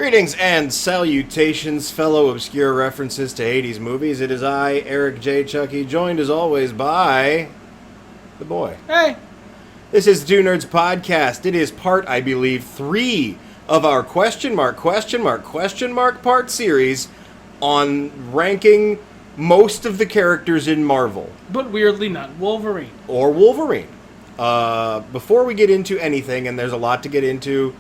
Greetings and salutations, fellow obscure references to 80s movies. It is I, Eric J. Chucky, joined as always by the boy. Hey. This is the Two Nerds Podcast. It is part, I believe, 3 of our question mark part series on ranking most of the characters in Marvel. But weirdly not Wolverine. Or Wolverine. Before we get into anything, and there's a lot to get into,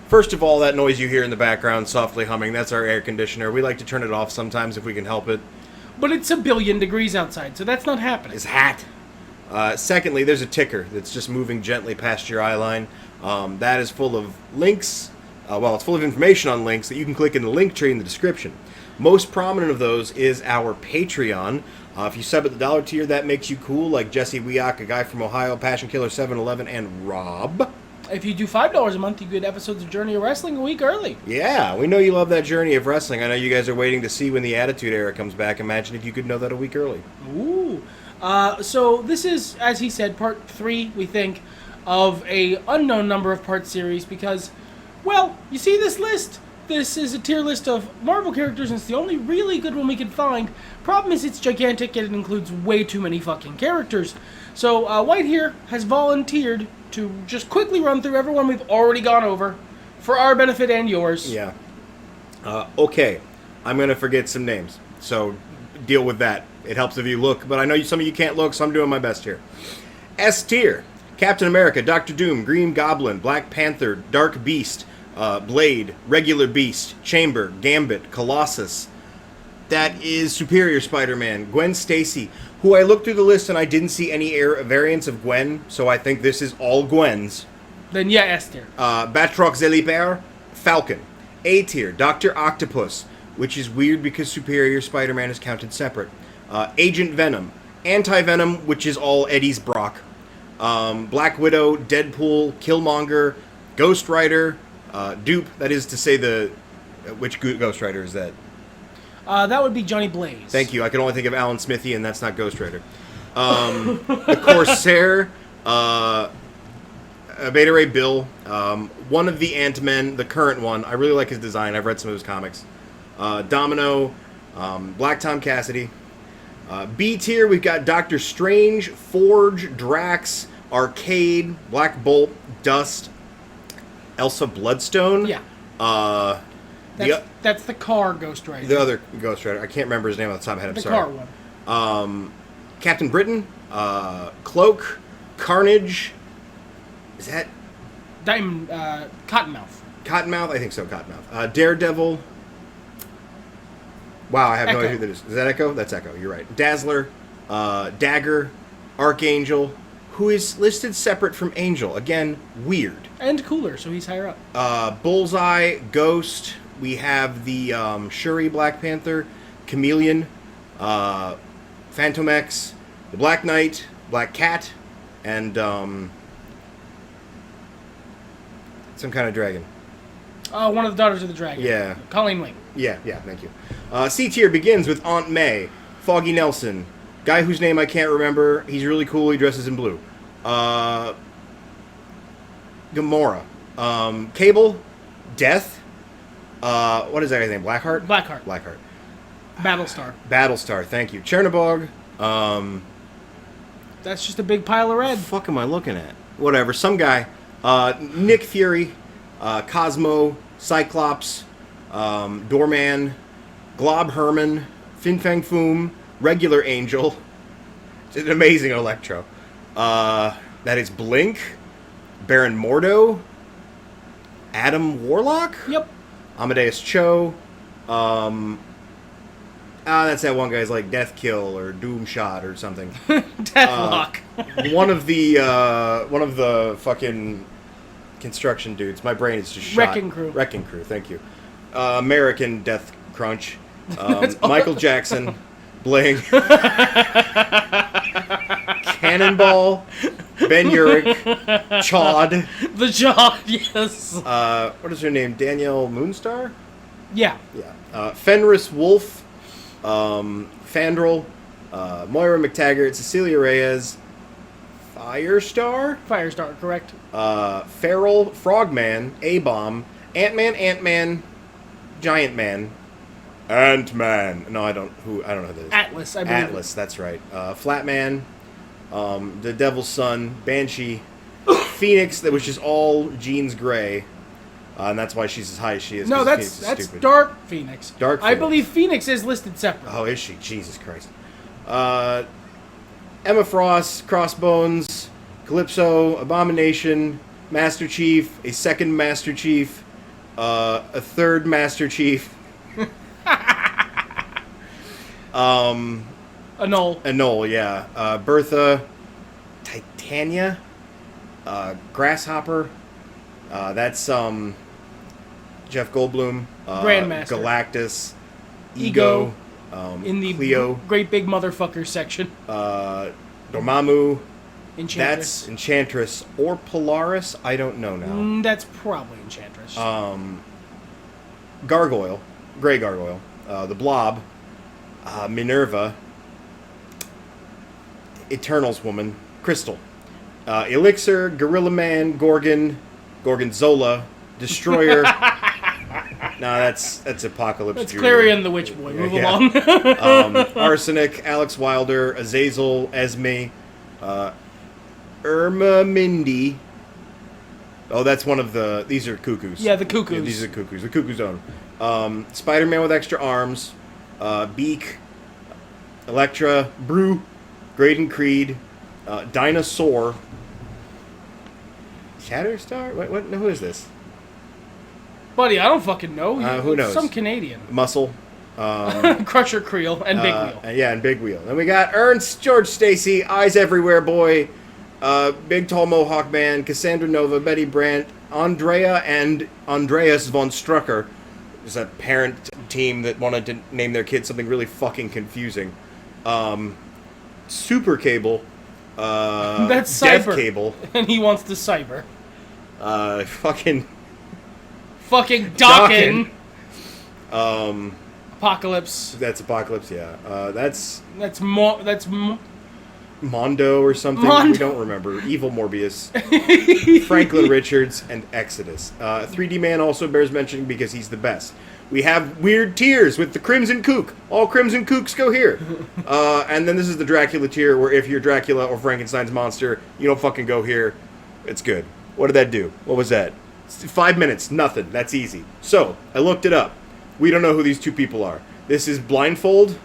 first of all, that noise you hear in the background, softly humming, that's our air conditioner. We like to turn it off sometimes if we can help it. But it's a billion degrees outside, so that's not happening. It's hot. Secondly, there's a ticker that's just moving gently past your eye line. That is full of links. It's full of information on links that you can click in the link tree in the description. Most prominent of those is our Patreon. If you sub at the $1 tier, that makes you cool, like Jesse Weock, a guy from Ohio, Passion Killer 711, and Rob. If you do $5 a month, you get episodes of Journey of Wrestling a week early. Yeah, we know you love that Journey of Wrestling. I know you guys are waiting to see when the Attitude Era comes back. Imagine if you could know that a week early. Ooh. So this is, as he said, part 3, we think, of a unknown number of part series because, well, you see this list? This is a tier list of Marvel characters, and it's the only really good one we can find. Problem is, it's gigantic, and it includes way too many fucking characters. So, White here has volunteered to just quickly run through everyone we've already gone over for our benefit and yours. Yeah. Okay. I'm going to forget some names, so deal with that. It helps if you look, but I know some of you can't look, so I'm doing my best here. S tier. Captain America, Doctor Doom, Green Goblin, Black Panther, Dark Beast, Blade, Regular Beast, Chamber, Gambit, Colossus. That is Superior Spider-Man, Gwen Stacy, who I looked through the list and I didn't see any variants of Gwen, so I think this is all Gwens. Then yeah, S tier. Batroc Zeliper, Falcon. A tier, Dr. Octopus, which is weird because Superior Spider-Man is counted separate. Agent Venom, Anti-Venom, which is all Eddie's Brock. Black Widow, Deadpool, Killmonger, Ghost Rider, Dupe, that is to say which Ghost Rider is that? That would be Johnny Blaze. Thank you. I can only think of Alan Smithy, and that's not Ghost Rider. The Corsair, Beta Ray Bill, one of the Ant-Men, the current one. I really like his design. I've read some of his comics. Domino, Black Tom Cassidy. B tier, we've got Doctor Strange, Forge, Drax, Arcade, Black Bolt, Dust, Elsa Bloodstone. Yeah. That's the car Ghost Rider. The other Ghost Rider. I can't remember his name off the top of my head. I'm sorry. The car one. Captain Britain, Cloak, Carnage. Is that Diamond, Cottonmouth. Cottonmouth? I think so, Cottonmouth. Daredevil. Wow, I have no idea who that is. Is that Echo? That's Echo, you're right. Dazzler, Dagger, Archangel, who is listed separate from Angel. Again, weird. And cooler, so he's higher up. Bullseye, Ghost. We have the Shuri Black Panther, Chameleon, Phantom X, the Black Knight, Black Cat, and some kind of dragon. One of the Daughters of the Dragon. Yeah. Colleen Wing. Yeah, thank you. C tier begins with Aunt May, Foggy Nelson, guy whose name I can't remember. He's really cool. He dresses in blue. Gamora, Cable, Death. What is that guy's name? Blackheart. Blackheart. Battlestar. Thank you. Chernobog. That's just a big pile of red. What the fuck am I looking at? Whatever. Some guy. Nick Fury, Cosmo, Cyclops, Doorman, Glob Herman, Fin Fang Foom, Regular Angel. It's an amazing Electro. That is Blink, Baron Mordo, Adam Warlock? Yep. Amadeus Cho. That's that one guy's like Death Kill or Doom Shot or something. Deathlock. One of the fucking construction dudes. My brain is just shot. Wrecking Crew, thank you. American Death Crunch. Michael Jackson. Bling. Cannonball. Ben Urich. Chaude. The Chaude, yes. What is her name? Danielle Moonstar? Yeah. Fenris Wolf. Fandral. Moira McTaggart. Cecilia Reyes. Firestar, correct. Feral, Frogman, A-Bomb, Ant-Man, Giant Man. Ant-Man. No, I don't know who that is. Atlas, I believe. Atlas, that's right. Flat Man. The Devil's Son. Banshee. Phoenix, that was just all Jean's Grey. And that's why she's as high as she is. No, Phoenix that's is stupid. Dark Phoenix. Dark I Phoenix. believe Phoenix is listed separate. Oh, is she? Jesus Christ. Emma Frost, Crossbones, Calypso, Abomination, Master Chief, a second Master Chief, a third Master Chief. Anole, yeah. Bertha, Titania, Grasshopper. That's Jeff Goldblum. Grandmaster. Galactus. Ego. In the Cleo. great big motherfucker section. Dormammu. Enchantress. That's Enchantress. Or Polaris. I don't know now. That's probably Enchantress. Gargoyle. Grey Gargoyle. The Blob. Minerva. Eternals Woman. Crystal. Elixir. Gorilla Man. Gorgonzola. Destroyer. No, that's Apocalypse. That's Jr. Clarion the Witch Boy. Move along. Arsenic, Alex Wilder, Azazel, Esme, Irma Mindy. Oh, that's one of the... These are cuckoos. Yeah, the cuckoos. Yeah, these are cuckoos. The cuckoo's own. Spider-Man with extra arms. Beak. Elektra. Brew. Graydon Creed. Dinosaur. Shatterstar? What? Who is this? Buddy, I don't fucking know. Who knows? Some Canadian. Muscle. Crusher Creel and Big Wheel. Yeah, and Big Wheel. Then we got Ernst, George Stacy, Eyes Everywhere Boy, Big Tall Mohawk Man, Cassandra Nova, Betty Brandt, Andrea, and Andreas von Strucker. It's a parent team that wanted to name their kid something really fucking confusing. Super Cable. That's Death Cyber. Cable. And he wants to cyber. Fucking Dawkin. Apocalypse. That's Apocalypse, yeah. That's Mondo or something. Mondo. We don't remember. Evil Morbius. Franklin Richards and Exodus. 3D Man also bears mentioning because he's the best. We have Weird Tiers with the Crimson Kook. All Crimson Kooks go here. And then this is the Dracula tier where if you're Dracula or Frankenstein's monster, you don't fucking go here. It's good. What did that do? What was that? 5 minutes. Nothing. That's easy. So, I looked it up. We don't know who these two people are. This is Blindfold.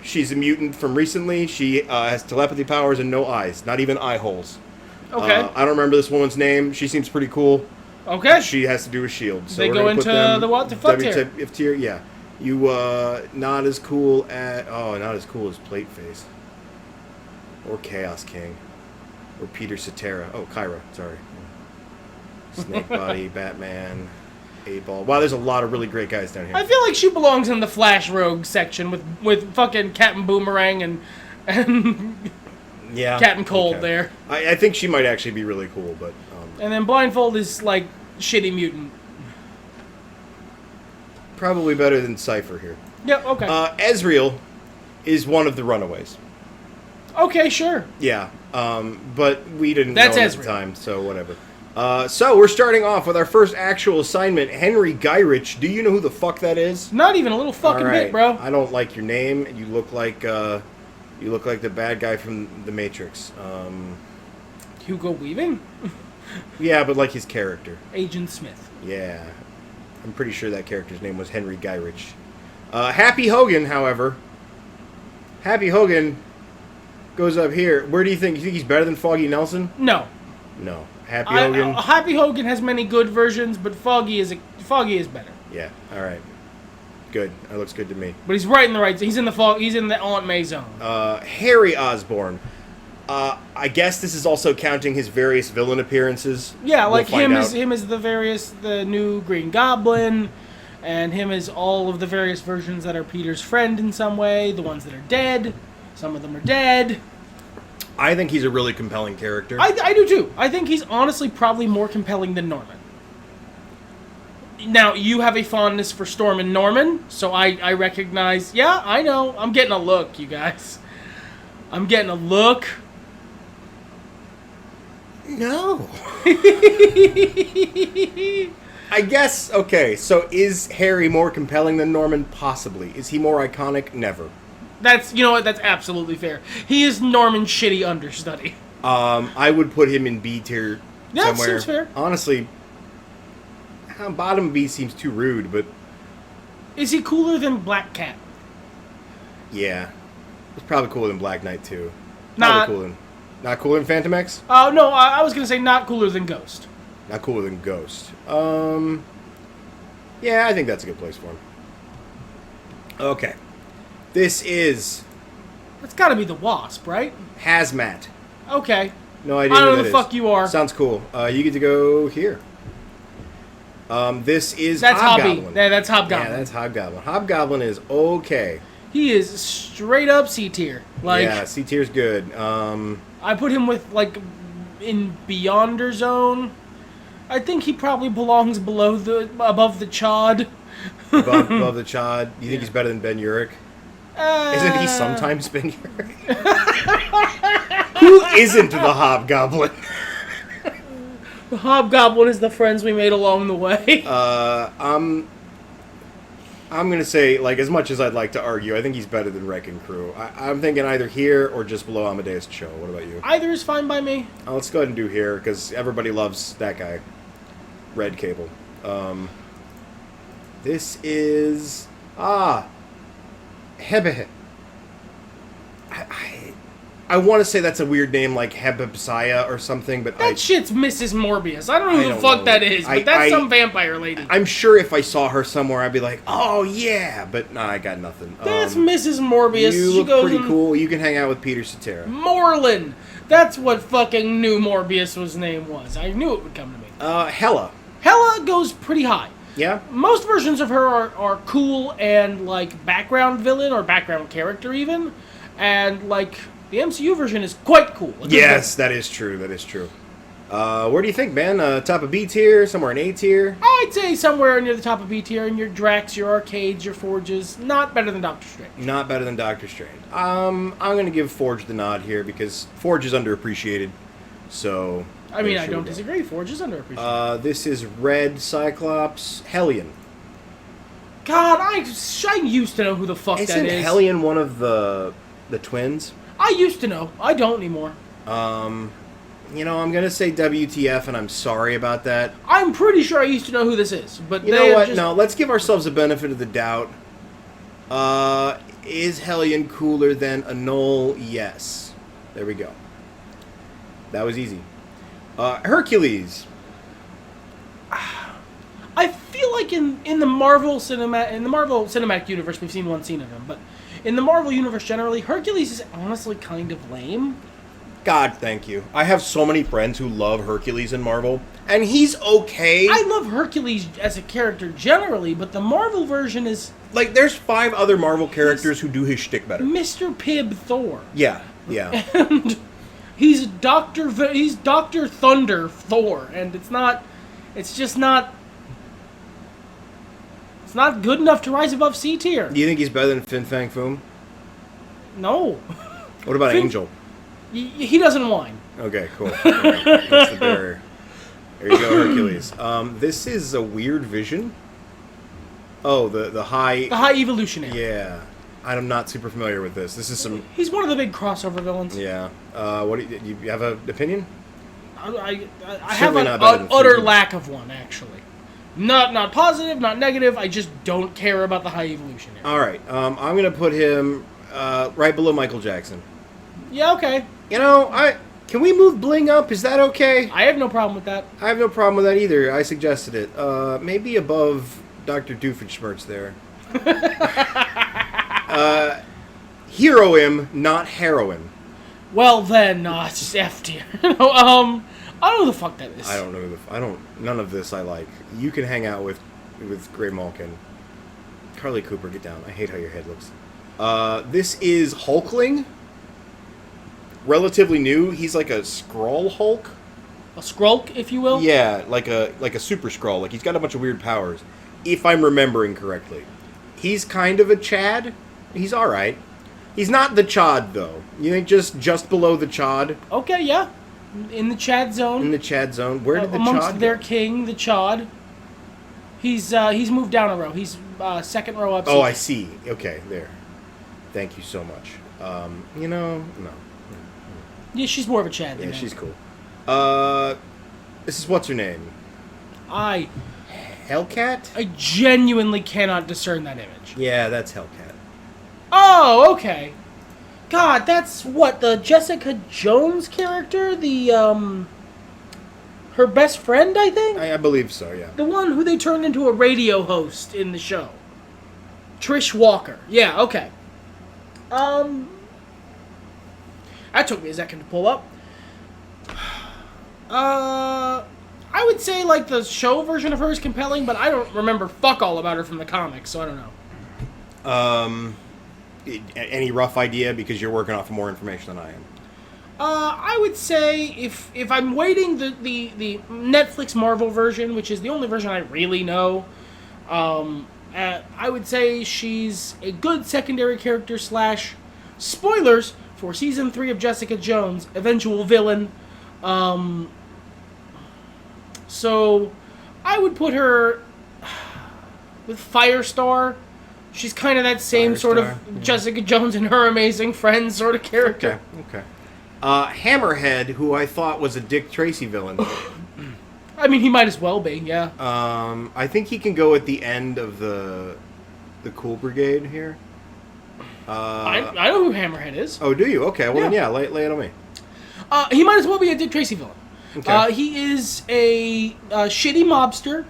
She's a mutant from recently. She has telepathy powers and no eyes. Not even eye holes. Okay. I don't remember this woman's name. She seems pretty cool. Okay. She has to do with S.H.I.E.L.D. So they we're go gonna into put them the what the fuck tier. WTF tier, yeah. You, not as cool as... Oh, not as cool as Plateface. Or Chaos King. Or Peter Cetera. Oh, Kyra. Sorry. Snakebody, Batman, 8-Ball. Wow, there's a lot of really great guys down here. I feel like she belongs in the Flash Rogue section with fucking Captain Boomerang and yeah, Captain Cold okay. there. I think she might actually be really cool, but... And then Blindfold is like shitty mutant. Probably better than Cypher here. Yeah, okay. Ezreal is one of the Runaways. Okay, sure. Yeah, but we didn't That's know at the time, so whatever. So we're starting off with our first actual assignment, Henry Gyrich. Do you know who the fuck that is? Not even a little fucking bit, bro. I don't like your name. You look like the bad guy from The Matrix. Hugo Weaving? Yeah, but like his character. Agent Smith. Yeah. I'm pretty sure that character's name was Henry Gyrich. Happy Hogan, however. Happy Hogan goes up here. Where do you think? You think he's better than Foggy Nelson? No. No. Happy Hogan. Happy Hogan has many good versions, but Foggy is better. Yeah. All right. Good. That looks good to me. But he's right in the right. He's in the Aunt May zone. Harry Osborn. I guess this is also counting his various villain appearances. Yeah, like him as is the new Green Goblin, and him is all of the various versions that are Peter's friend in some way. The ones that are dead, some of them are dead. I think he's a really compelling character. I do too. I think he's honestly probably more compelling than Norman. Now, you have a fondness for Storm and Norman, so I recognize... Yeah, I know. I'm getting a look, you guys. I'm getting a look. No. I guess, okay, so is Harry more compelling than Norman? Possibly. Is he more iconic? Never. That's, you know what, that's absolutely fair. He is Norman's shitty understudy. I would put him in B tier Yeah, somewhere. seems fair. Honestly, bottom B seems too rude, but... Is he cooler than Black Cat? Yeah. It's probably cooler than Black Knight, too. Not Cooler than Phantom X? Oh, no, I was going to say not cooler than Ghost. Not cooler than Ghost. Yeah, I think that's a good place for him. Okay. This is... That's got to be the Wasp, right? Hazmat. Okay. No idea I don't know who who that the is. fuck you are. Sounds cool. You get to go here. This is That's Hobgoblin. Hobby. Yeah, that's Hobgoblin. Yeah, that's Hobgoblin. Hobgoblin is okay. He is straight up C tier. Like, yeah, C tier's good. I put him with, like, in Beyonder Zone. I think he probably belongs above the Chod. above the Chod. You think he's better than Ben Urich? Isn't he sometimes Ben Urich? Who isn't the Hobgoblin? The Hobgoblin is the friends we made along the way. I'm gonna say, like, as much as I'd like to argue, I think he's better than Wrecking Crew. I'm thinking either here or just below Amadeus Cho. What about you? Either is fine by me. Let's go ahead and do here, because everybody loves that guy. Red Cable. This is... Hebe. I want to say that's a weird name, like Hebepsiah or something, but That shit's Mrs. Morbius. I don't know who the don't fuck know. that is, but that's some vampire lady. I'm sure if I saw her somewhere, I'd be like, oh, yeah, but nah, I got nothing. That's Mrs. Morbius. You She look goes pretty in cool. You can hang out with Peter Cetera. Moreland. That's what fucking knew Morbius' name was. I knew it would come to me. Hella. Hela goes pretty high. Yeah? Most versions of her are cool and, like, background villain or background character even. And, like, the MCU version is quite cool. Yes, that is true. That is true. Where do you think, man? Top of B tier? Somewhere in A tier? I'd say somewhere near the top of B tier in your Drax, your Arcades, your Forges. Not better than Doctor Strange. Not better than Doctor Strange. I'm going to give Forge the nod here because Forge is underappreciated. So... I mean, I don't disagree. Forge is underappreciated. This is Red Cyclops Hellion. God, I used to know who the fuck that Isn't is. Hellion one of the twins? I used to know. I don't anymore. You know, I'm going to say WTF, and I'm sorry about that. I'm pretty sure I used to know who this is, but You know what? No, let's give ourselves a benefit of the doubt. Is Hellion cooler than Anole? Yes. There we go. That was easy. Hercules. I feel like in the Marvel Cinematic Universe, we've seen one scene of him, but in the Marvel Universe generally, Hercules is honestly kind of lame. God, thank you. I have so many friends who love Hercules in Marvel, and he's okay. I love Hercules as a character generally, but the Marvel version is... Like, there's 5 other Marvel characters who do his shtick better. Mr. Pibb Thor. Yeah. And he's Dr. Thunder Thor, and it's not good enough to rise above C tier. Do you think he's better than Fin Fang Foom? No. What about Angel? He doesn't whine. Okay, cool. Okay, that's the barrier. There you go, Hercules. This is a weird vision. Oh, the high... The High Evolutionary. Yeah. I'm not super familiar with this. This is some... He's one of the big crossover villains. Yeah. What do you have an opinion? I have Certainly an not better than utter Fury. lack of one, actually. Not positive, not negative. I just don't care about the High Evolutionary. All right. I'm going to put him right below Michael Jackson. Yeah, okay. You know, can we move Bling up? Is that okay? I have no problem with that. I have no problem with that either. I suggested it. Maybe above Dr. Doofenshmirtz there. Hero him, not heroin. Well then, it's F tier. I don't know who the fuck that is. I don't know. None of this I like. You can hang out with Gray Malkin. Carly Cooper, get down. I hate how your head looks. This is Hulkling. Relatively new. He's like a Skrull Hulk. A Skrulk, if you will. Yeah, like a super Skrull. Like he's got a bunch of weird powers, if I'm remembering correctly. He's kind of a Chad. He's all right. He's not the Chad though. You think just below the Chad? Okay, yeah. In the Chad zone. In the Chad zone. Where did the amongst Chad their go? king, the Chad. He's moved down a row. He's second row up. Oh, I see. Okay, there. Thank you so much. No. Yeah, she's more of a Chad than Yeah, him. she's cool. This is what's her name? I Hellcat? genuinely cannot discern that image. Yeah, that's Hellcat. Oh, okay. God, that's what, the Jessica Jones character? The, her best friend, I think? I believe so, yeah. The one who they turned into a radio host in the show. Trish Walker. Yeah, okay. That took me a second to pull up. I would say, like, the show version of her is compelling, but I don't remember fuck all about her from the comics, so I don't know. Any rough idea? Because you're working off of more information than I am. I would say if I'm waiting the Netflix Marvel version, which is the only version I really know, I would say she's a good secondary character / spoilers for season 3 of Jessica Jones, eventual villain. So I would put her with Firestar. She's kind of that same sort of Jessica Jones and Her Amazing Friends sort of character. Okay. Hammerhead, who I thought was a Dick Tracy villain. I mean, he might as well be, yeah. I think he can go at the end of the Cool Brigade here. I know who Hammerhead is. Oh, do you? Okay, well then, yeah, lay it on me. He might as well be a Dick Tracy villain. Okay. He is a shitty mobster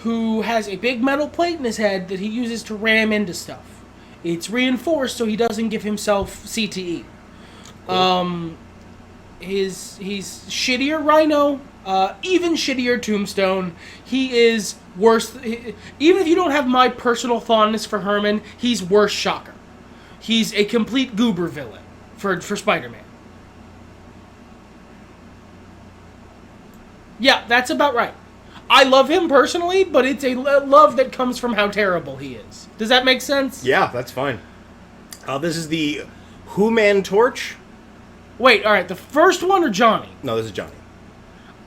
who has a big metal plate in his head that he uses to ram into stuff. It's reinforced so he doesn't give himself CTE. Cool. He's shittier Rhino, even shittier Tombstone. He is worse. Even if you don't have my personal fondness for Herman, he's worse Shocker. He's a complete goober villain for Spider-Man. Yeah, that's about right. I love him personally, but it's a love that comes from how terrible he is. Does that make sense? Yeah, that's fine. This is the Who-Man Torch. Wait, all right, the first one or Johnny? No, this is Johnny.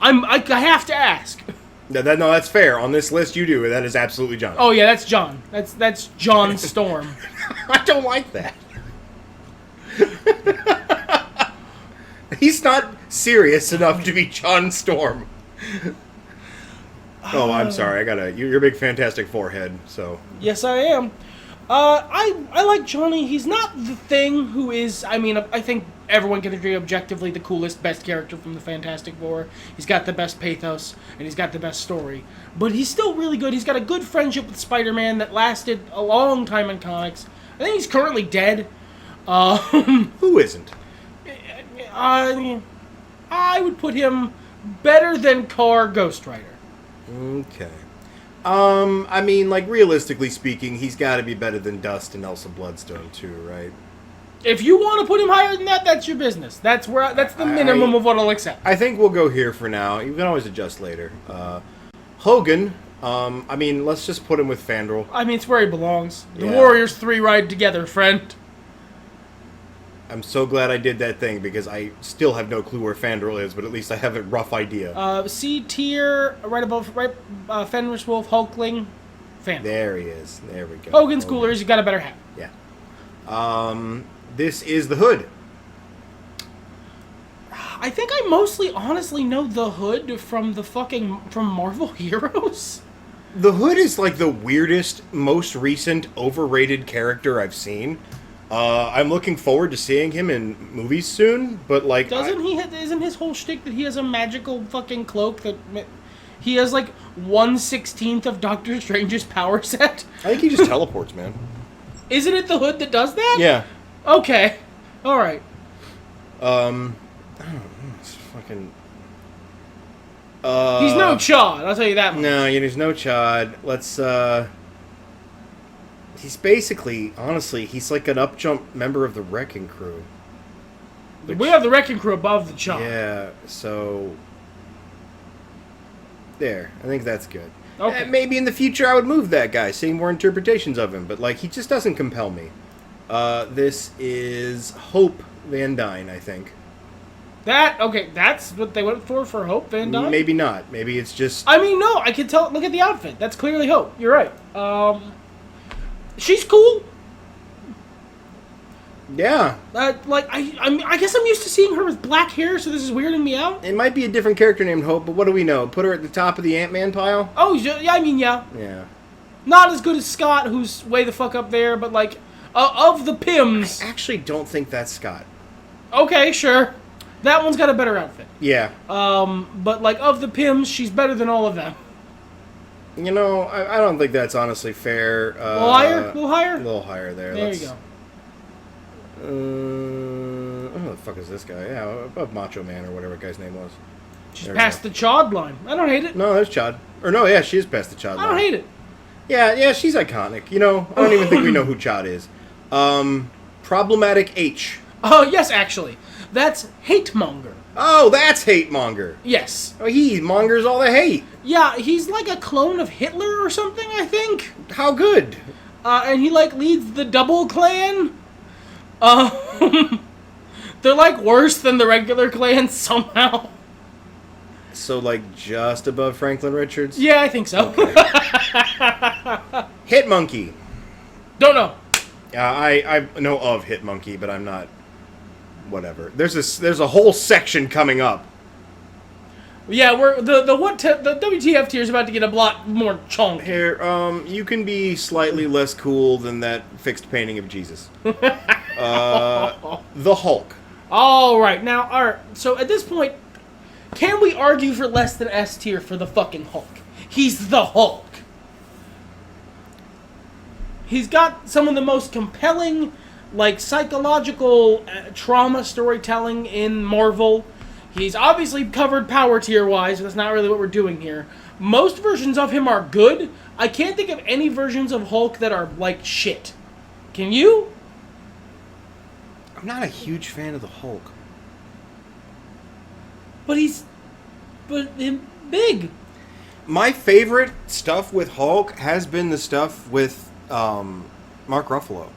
I have to ask. No, that's fair. On this list, you do. That is absolutely Johnny. Oh yeah, that's John. That's John Storm. I don't like that. He's not serious enough to be John Storm. Oh, I'm sorry. You're a big Fantastic Four head, so. Yes, I am. I like Johnny. He's not the Thing, who is, I mean, I think everyone can agree objectively the coolest, best character from the Fantastic Four. He's got the best pathos, and he's got the best story. But he's still really good. He's got a good friendship with Spider-Man that lasted a long time in comics. I think he's currently dead. Who isn't? I would put him better than Carr Ghost Rider. Okay. I mean, like, realistically speaking, he's got to be better than Dust and Elsa Bloodstone, too, right? If you want to put him higher than that, that's your business. That's the minimum of what I'll accept. I think we'll go here for now. You can always adjust later. Hogan, I mean, let's just put him with Fandral. I mean, it's where he belongs. The Yeah. Warriors 3 ride together, friend. I'm so glad I did that thing because I still have no clue where Fandral is, but at least I have a rough idea. C tier, right above, Fenris Wolf, Hulkling, Fandral. There he is. There we go. Hogan's cooler. He's got a better hat. Yeah. This is the Hood. I think I mostly, honestly, know the Hood from from Marvel Heroes. The Hood is like the weirdest, most recent, overrated character I've seen. I'm looking forward to seeing him in movies soon, but like... Isn't his whole shtick that he has a magical fucking cloak that... He has like 1/16 of Doctor Strange's power set? I think he just teleports, man. Isn't it the Hood that does that? Yeah. Okay. Alright. I don't know. It's fucking... He's no Chad, I'll tell you that much. No, he's no Chad. Let's, He's basically, honestly, he's like an up-jump member of the Wrecking Crew. We have the Wrecking Crew above the Chad. Yeah, so... There. I think that's good. Okay. Maybe in the future I would move that guy, seeing more interpretations of him, but, like, he just doesn't compel me. This is Hope Van Dyne, I think. Okay, that's what they went for Hope Van Dyne? Maybe not. Maybe it's just... I mean, no, I can tell. Look at the outfit. That's clearly Hope. You're right. She's cool. Yeah. I guess I'm used to seeing her with black hair, so this is weirding me out. It might be a different character named Hope, but what do we know? Put her at the top of the Ant-Man pile? Oh, yeah, I mean, yeah. Yeah. Not as good as Scott, who's way the fuck up there, but, like, of the Pims... I actually don't think that's Scott. Okay, sure. That one's got a better outfit. Yeah. But, like, of the Pims, she's better than all of them. You know, I don't think that's honestly fair. A little higher? A little higher? A little higher there. There you go. Who the fuck is this guy? Yeah, above Macho Man or whatever guy's name was. She's past the Chod line. I don't hate it. No, there's Chod. Or no, yeah, she is past the Chod line. I don't hate it. Yeah, she's iconic. You know, I don't even think we know who Chod is. Problematic H. Oh, yes, actually. That's Hate Monger. Oh, that's Hate Monger. Yes. Oh, he mongers all the hate. Yeah, he's like a clone of Hitler or something, I think. How good? And he, like, leads the Double Clan. They're, like, worse than the regular clan somehow. So, like, just above Franklin Richards? Yeah, I think so. Okay. Hit Monkey. Don't know. I know of Hit Monkey, but I'm not... Whatever. There's a whole section coming up. Yeah, the WTF tier is about to get a lot more chunk. Here, you can be slightly less cool than that fixed painting of Jesus. The Hulk. All right, so at this point, can we argue for less than S tier for the fucking Hulk? He's the Hulk. He's got some of the most compelling, like, psychological trauma storytelling in Marvel. He's obviously covered power tier-wise, so that's not really what we're doing here. Most versions of him are good. I can't think of any versions of Hulk that are, like, shit. Can you? I'm not a huge fan of the Hulk. But he's big. My favorite stuff with Hulk has been the stuff with Mark Ruffalo.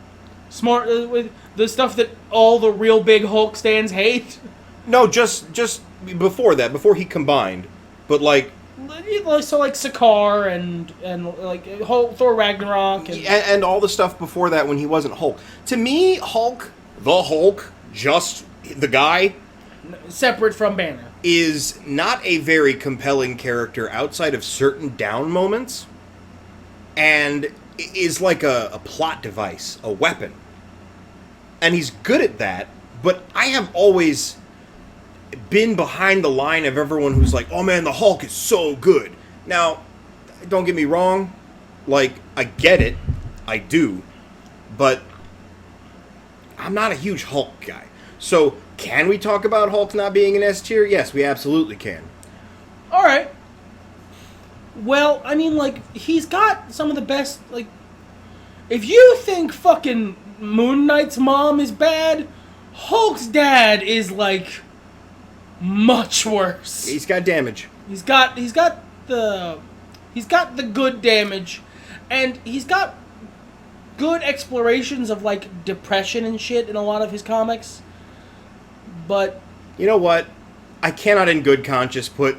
Smart with the stuff that all the real big Hulk stands hate. No, just before that, before he combined. But like, so like Sakaar and like Hulk, Thor Ragnarok and all the stuff before that when he wasn't Hulk. To me, Hulk, the Hulk, just the guy, separate from Banner, is not a very compelling character outside of certain down moments, and is like a plot device, a weapon. And he's good at that, but I have always been behind the line of everyone who's like, oh man, the Hulk is so good. Now, don't get me wrong, like, I get it, I do, but I'm not a huge Hulk guy. So, can we talk about Hulk not being an S tier? Yes, we absolutely can. Alright. Well, I mean, like, he's got some of the best, like, if you think fucking Moon Knight's mom is bad, Hulk's dad is, like, much worse. He's got damage. He's got the good damage, and he's got good explorations of, like, depression and shit in a lot of his comics. But you know what? I cannot in good conscience put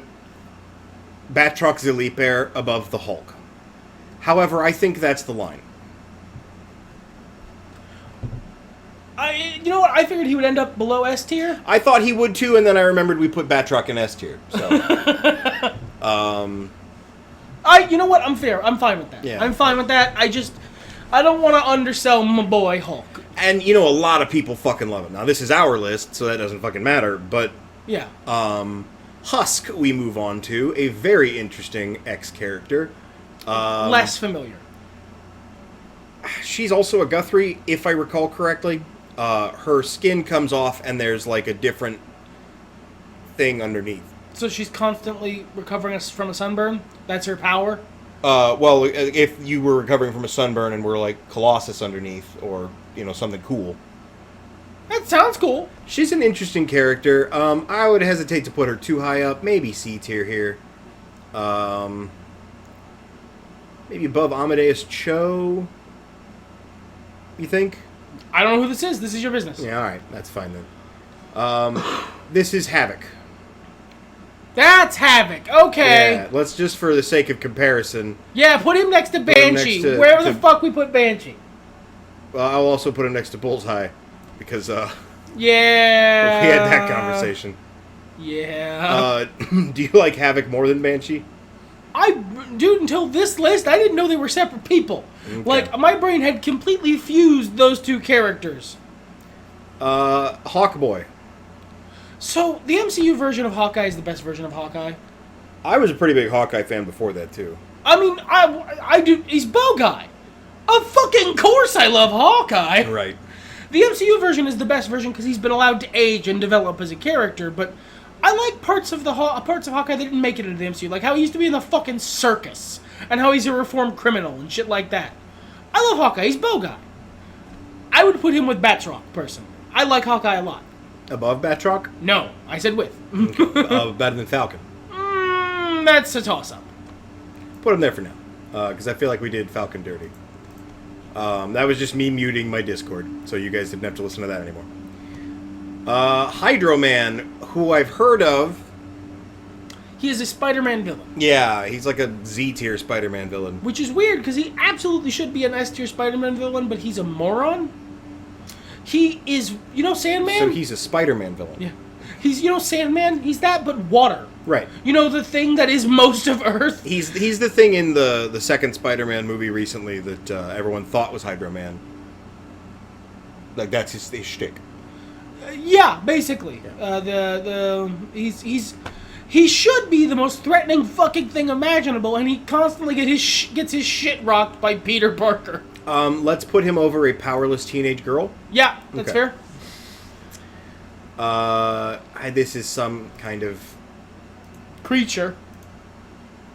Batroc Ziliper above the Hulk. However, I think that's the line. You know what? I figured he would end up below S tier. I thought he would too, and then I remembered we put Batroc in S tier. So, you know what? I'm fair. I'm fine with that. Yeah. I'm fine with that. I don't want to undersell my boy Hulk. And you know, a lot of people fucking love him. Now, this is our list, so that doesn't fucking matter. But yeah. Husk, we move on to a very interesting X character. Less familiar. She's also a Guthrie, if I recall correctly. Her skin comes off, and there's like a different thing underneath. So she's constantly recovering from a sunburn? That's her power? Well, if you were recovering from a sunburn and were like Colossus underneath, or, you know, something cool. That sounds cool. She's an interesting character. I would hesitate to put her too high up. Maybe C tier here. Maybe above Amadeus Cho. You think? I don't know who this is. This is your business. Yeah, alright. That's fine then. This is Havoc. That's Havoc. Okay. Yeah, let's just for the sake of comparison. Yeah, put him next to Put him Banshee. next to- Wherever to- the fuck we put Banshee. I'll also put him next to Bullseye because Yeah. we had that conversation. Yeah. Do you like Havoc more than Banshee? Dude, until this list, I didn't know they were separate people. Okay. Like, my brain had completely fused those two characters. Hawkboy. So, the MCU version of Hawkeye is the best version of Hawkeye? I was a pretty big Hawkeye fan before that, too. I mean, I do. He's Bow Guy. Of fucking course I love Hawkeye. Right. The MCU version is the best version because he's been allowed to age and develop as a character, but I like parts of Hawkeye that didn't make it into the MCU, like how he used to be in the fucking circus, and how he's a reformed criminal and shit like that. I love Hawkeye. He's Bow Guy. I would put him with Batroc, personally. I like Hawkeye a lot. Above Batroc? No, I said with. Better than Falcon. That's a toss-up. Put him there for now, because I feel like we did Falcon dirty. That was just me muting my Discord, so you guys didn't have to listen to that anymore. Hydro Man, who I've heard of. He is a Spider-Man villain. Yeah, he's like a Z-tier Spider-Man villain. Which is weird, because he absolutely should be an S-tier Spider-Man villain, but he's a moron. He is, you know Sandman? So he's a Spider-Man villain. Yeah. He's, you know Sandman? He's that, but water. Right. You know, the thing that is most of Earth? He's the thing in the second Spider-Man movie recently that everyone thought was Hydro Man. Like, that's his shtick. Yeah, basically. Yeah. He should be the most threatening fucking thing imaginable, and he constantly gets his shit rocked by Peter Parker. Let's put him over a powerless teenage girl. Yeah, that's Okay. fair. This is some kind of... Creature.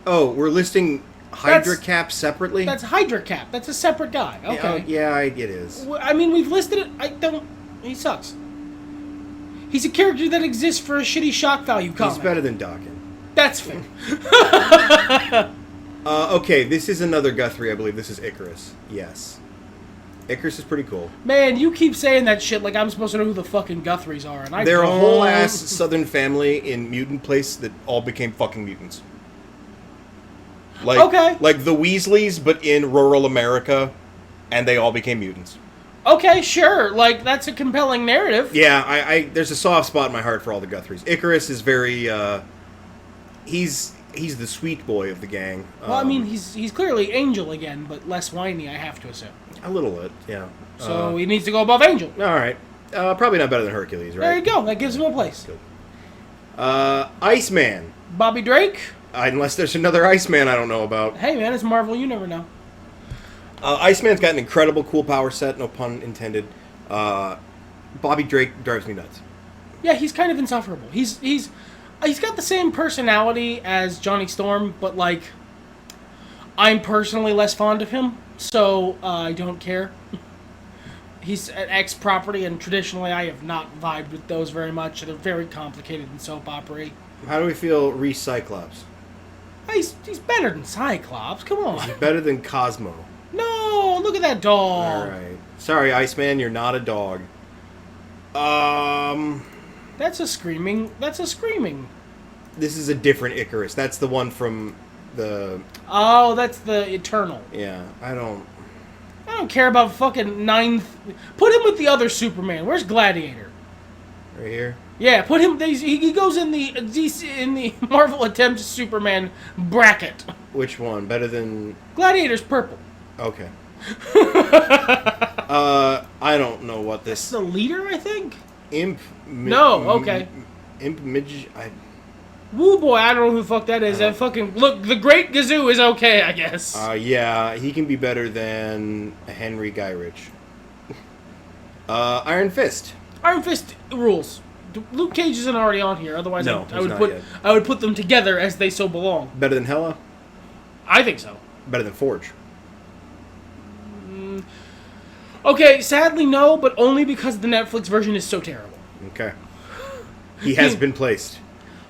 Oh, we're listing Hydra Cap separately? That's Hydra Cap. That's a separate guy. Okay. Yeah, it is. I mean, we've listed it. He sucks. He's a character that exists for a shitty shock value comic. He's better than Dawkins. That's fair. Okay, this is another Guthrie, I believe. This is Icarus. Yes. Icarus is pretty cool. Man, you keep saying that shit like I'm supposed to know who the fucking Guthries are, and I They're don't. a whole ass southern family in mutant place that all became fucking mutants. Like, Okay. Like the Weasleys, but in rural America, and they all became mutants. Okay, sure. Like, that's a compelling narrative. Yeah, I there's a soft spot in my heart for all the Guthries. Icarus is very, he's the sweet boy of the gang. Well, I mean, he's clearly Angel again, but less whiny, I have to assume. A little bit, yeah. So he needs to go above Angel. All right. Probably not better than Hercules, right? There you go. That gives him a place. Good. Iceman. Bobby Drake? Unless there's another Iceman I don't know about. Hey, man, it's Marvel. You never know. Iceman's got an incredible cool power set, no pun intended. Bobby Drake drives me nuts. Yeah, he's kind of insufferable. He's got the same personality as Johnny Storm, but, like, I'm personally less fond of him, so I don't care. He's an ex-property, and traditionally I have not vibed with those very much. They're very complicated and soap opera-y. How do we feel Cyclops? He's better than Cyclops. Come on. He's better than Cosmo. No, look at that dog. All right. Sorry, Iceman, you're not a dog. That's a screaming. This is a different Icarus. That's the one from the... Oh, that's the Eternal. Yeah, I don't care about fucking ninth. Put him with the other Superman. Where's Gladiator? Right here? Yeah, put him. He goes in the DC, in the Marvel attempt Superman bracket. Which one? Better than... Gladiator's purple. Okay. I don't know what That's this... the leader, I think. No, okay. I Woo boy, I don't know who the fuck that is. That fucking look. The Great Gazoo is okay, I guess. Yeah, he can be better than Henry Guy Rich. Iron Fist. Iron Fist rules. Luke Cage isn't already on here. Otherwise, No, I he's would not put yet. I would put them together as they so belong. Better than Hela. I think so. Better than Forge. Okay, sadly no, but only because the Netflix version is so terrible. Okay. He has been placed.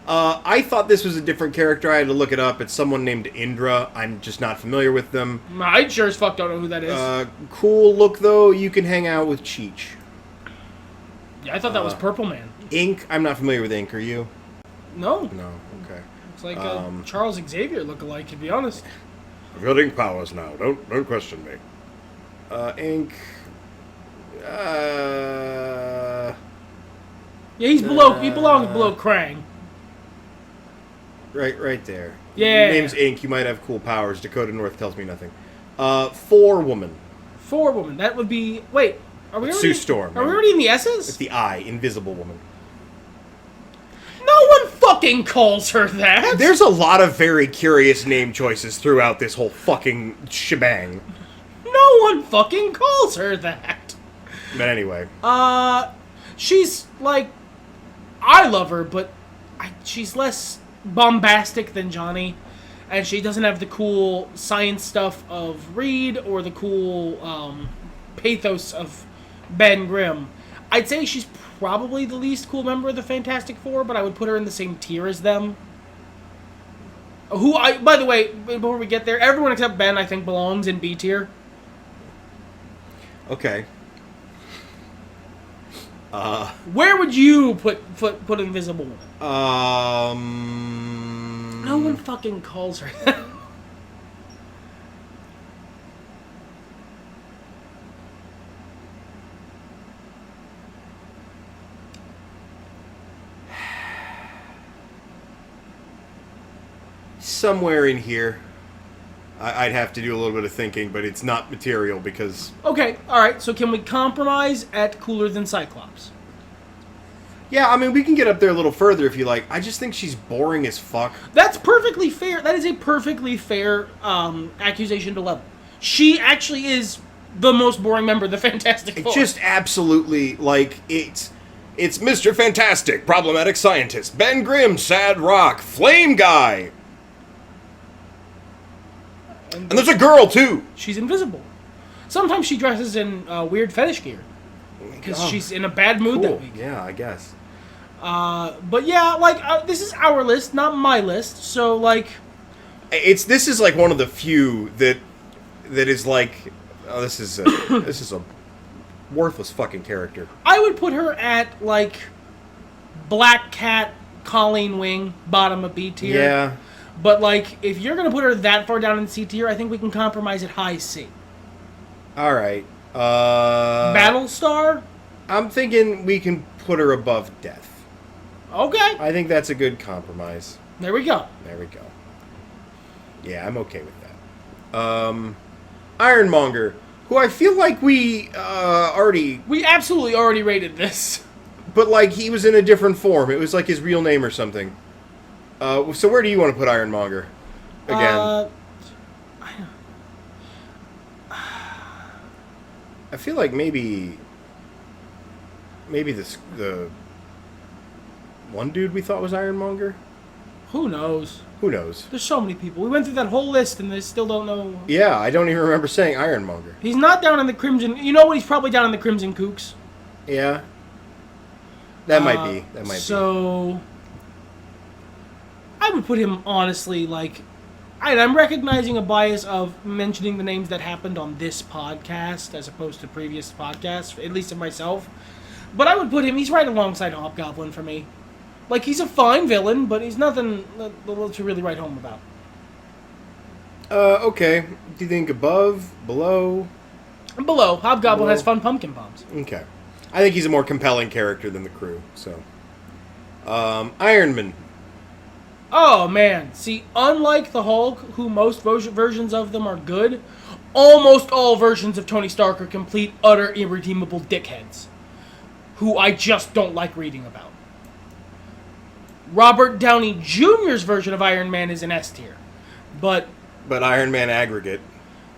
I thought this was a different character. I had to look it up. It's someone named Indra. I'm just not familiar with them. I sure as fuck don't know who that is. Cool look, though. You can hang out with Cheech. Yeah, I thought that was Purple Man. Ink. I'm not familiar with Ink. Are you? No. No. Okay. It's like Charles Xavier lookalike, to be honest. I've got ink powers now. Don't question me. Ink. Yeah, he's below. He belongs below Krang. Right there. Yeah. Name's Ink. You might have cool powers. Dakota North tells me nothing. 4-woman. 4-woman. That would be. Wait. Are we already? Sue Storm. Are we already in the S's? It's the I. Invisible Woman. No one fucking calls her that. There's a lot of very curious name choices throughout this whole fucking shebang. No one fucking calls her that. But anyway. She's like, I love her, but she's less bombastic than Johnny, and she doesn't have the cool science stuff of Reed or the cool pathos of Ben Grimm. I'd say she's probably the least cool member of the Fantastic Four, but I would put her in the same tier as them. By the way, before we get there, everyone except Ben, I think, belongs in B tier. Okay. Where would you put Invisible Woman? No one fucking calls her that. Somewhere in here. I'd have to do a little bit of thinking, but it's not material because... Okay, alright, so can we compromise at cooler than Cyclops? Yeah, I mean, we can get up there a little further if you like. I just think she's boring as fuck. That's perfectly fair. That is a perfectly fair accusation to level. She actually is the most boring member of the Fantastic Four. It's just absolutely, like, it's Mr. Fantastic, problematic scientist, Ben Grimm, sad rock, flame guy. And there's a girl, too. She's invisible. Sometimes she dresses in weird fetish gear. Because she's in a bad mood that week. Yeah, I guess. But yeah, like, this is our list, not my list. So, like... This is, like, one of the few that is, like... Oh, this is a worthless fucking character. I would put her at, like, Black Cat, Colleen Wing, bottom of B tier. Yeah. But, like, if you're going to put her that far down in C tier, I think we can compromise at high C. All right. Battlestar? I'm thinking we can put her above Death. Okay. I think that's a good compromise. There we go. There we go. Yeah, I'm okay with that. Ironmonger, who I feel like we already... We absolutely already rated this. But, like, he was in a different form. It was, like, his real name or something. So where do you want to put Ironmonger? Again. I feel like maybe the one dude we thought was Ironmonger? Who knows? Who knows? There's so many people. We went through that whole list and they still don't know. Yeah, I don't even remember saying Ironmonger. He's not down in the Crimson... You know what? He's probably down in the Crimson Kooks. Yeah. That might be. So... I would put him, honestly, like... I'm recognizing a bias of mentioning the names that happened on this podcast as opposed to previous podcasts, at least of myself. But I would put him... He's right alongside Hobgoblin for me. Like, he's a fine villain, but he's nothing to really write home about. Okay. Do you think above? Below? Below. Hobgoblin has fun pumpkin bombs. Okay. I think he's a more compelling character than the crew, so... Iron Man. Oh, man. See, unlike the Hulk, who most versions of them are good, almost all versions of Tony Stark are complete, utter, irredeemable dickheads. Who I just don't like reading about. Robert Downey Jr.'s version of Iron Man is an S tier. But Iron Man aggregate.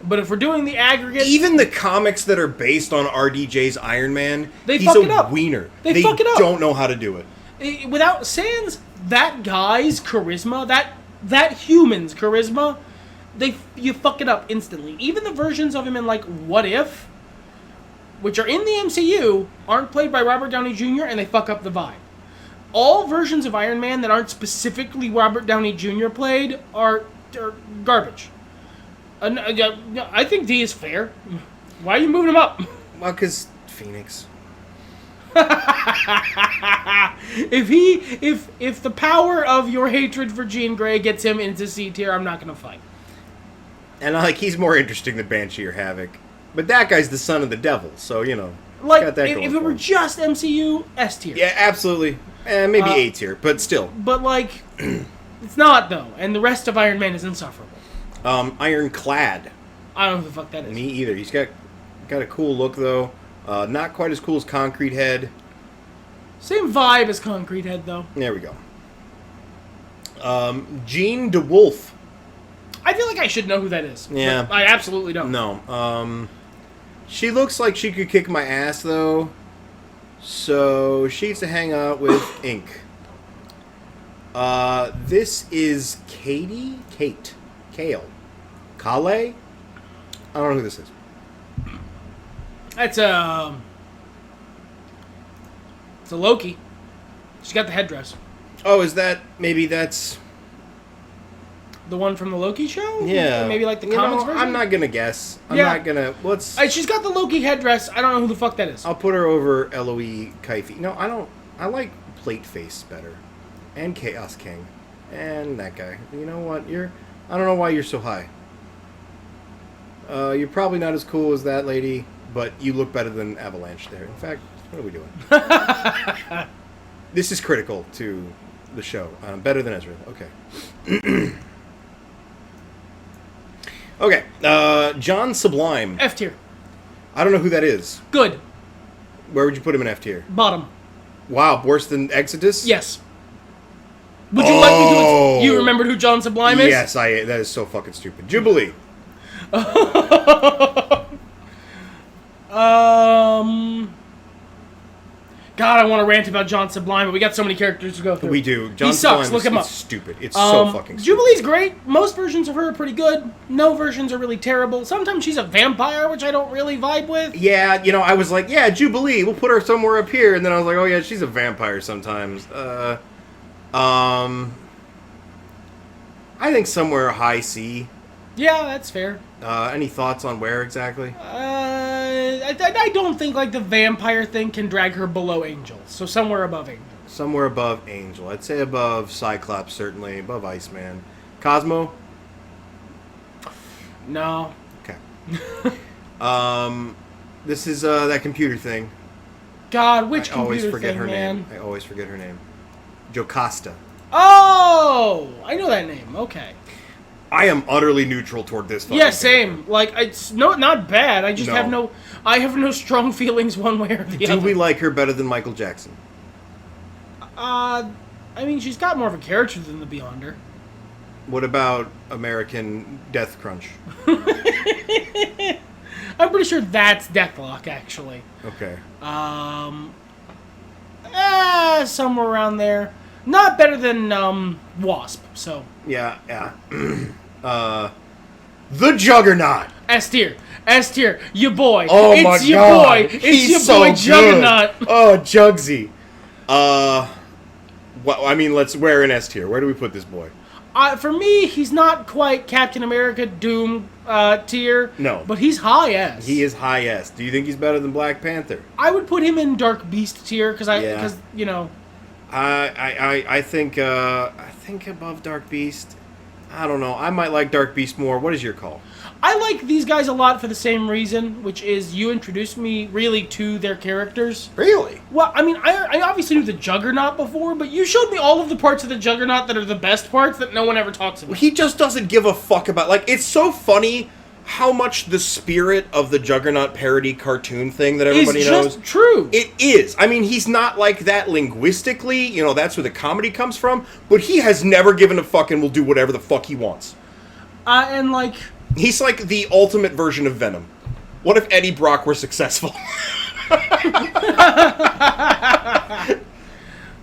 But if we're doing the aggregate... Even the comics that are based on RDJ's Iron Man, he's fuck it a up. wiener. They fuck it up. Don't know how to do it. Without sans that guy's charisma, that human's charisma, you fuck it up instantly. Even the versions of him in, like, What If, which are in the MCU, aren't played by Robert Downey Jr., and they fuck up the vibe. All versions of Iron Man that aren't specifically Robert Downey Jr. played are garbage. I think D is fair. Why are you moving him up? Well, because Phoenix. If the power of your hatred for Jean Grey gets him into C tier, I'm not gonna fight. And he's more interesting than Banshee or Havoc. But that guy's the son of the devil, so Like got that going if for it were him. just MCU, S tier. Yeah, absolutely. Maybe A tier, but still. But like, it's not though, and the rest of Iron Man is insufferable. Ironclad. I don't know who the fuck that is. Me either. He's got a cool look though. Not quite as cool as Concrete Head. Same vibe as Concrete Head though. There we go. Jean DeWolf. I feel like I should know who that is. Yeah. But I absolutely don't. No. She looks like she could kick my ass though. So she needs to hang out with Ink. This is Kate, Kale, I don't know who this is. It's a Loki. She's got the headdress. Oh, is that maybe that's The one from the Loki show? yeah? Maybe like the comics version? I'm not gonna guess. I'm Yeah. not gonna. Let's. She's got the Loki headdress. I don't know who the fuck that is. I'll put her over Eloise Kaifi. No, I don't. I like Plate Face better, and Chaos King, and that guy. You know what? I don't know why you're so high. You're probably not as cool as that lady, but you look better than Avalanche there. In fact, what are we doing? This is critical to the show. Better than Ezra. Okay. Okay. John Sublime. F tier. I don't know who that is. Good. Where would you put him in F tier? Bottom. Wow, worse than Exodus? Yes. Would you like me to... You remembered who John Sublime is? Yes, that is so fucking stupid. Jubilee. God, I want to rant about John Sublime, but we got so many characters to go through. We do. John he sucks. Sublime Look him up. It's stupid. It's so fucking stupid. Jubilee's great. Most versions of her are pretty good. No versions are really terrible. Sometimes she's a vampire, which I don't really vibe with. Yeah, I was like, yeah, Jubilee, we'll put her somewhere up here. And then I was like, oh yeah, she's a vampire sometimes. I think somewhere high C. Yeah, that's fair. Any thoughts on where exactly? I don't think like the vampire thing can drag her below Angel. So somewhere above Angel. Somewhere above Angel. I'd say above Cyclops, certainly. Above Iceman. Cosmo? No. Okay. This is that computer thing. God, which I always computer forget thing, her man? name. I always forget her name. Jocasta. Oh! I know that name. Okay. I am utterly neutral toward this. Yeah, same. Like, it's not bad. I just have no strong feelings one way or the other. Do we like her better than Michael Jackson? I mean, she's got more of a character than the Beyonder. What about American Death Crunch? I'm pretty sure that's Deathlock, actually. Okay. Somewhere around there. Not better than Wasp. So. Yeah. The Juggernaut. S tier, your boy. Oh it's my your god, boy. It's he's your so boy, good. Juggernaut. Oh, Jugsy. Well, I mean, we're in S tier. Where do we put this boy? For me, he's not quite Captain America Doom tier. No, but he's high S. He is high S. Do you think he's better than Black Panther? I would put him in Dark Beast tier because I think above Dark Beast. I don't know. I might like Dark Beast more. What is your call? I like these guys a lot for the same reason, which is you introduced me really to their characters. Really? Well, I mean, I obviously knew the Juggernaut before, but you showed me all of the parts of the Juggernaut that are the best parts that no one ever talks about. He just doesn't give a fuck about... Like, it's so funny how much the spirit of the Juggernaut parody cartoon thing that everybody knows... It's just true. It is. I mean, he's not like that linguistically. That's where the comedy comes from. But he has never given a fuck and will do whatever the fuck he wants. And, like... He's like the ultimate version of Venom. What if Eddie Brock were successful?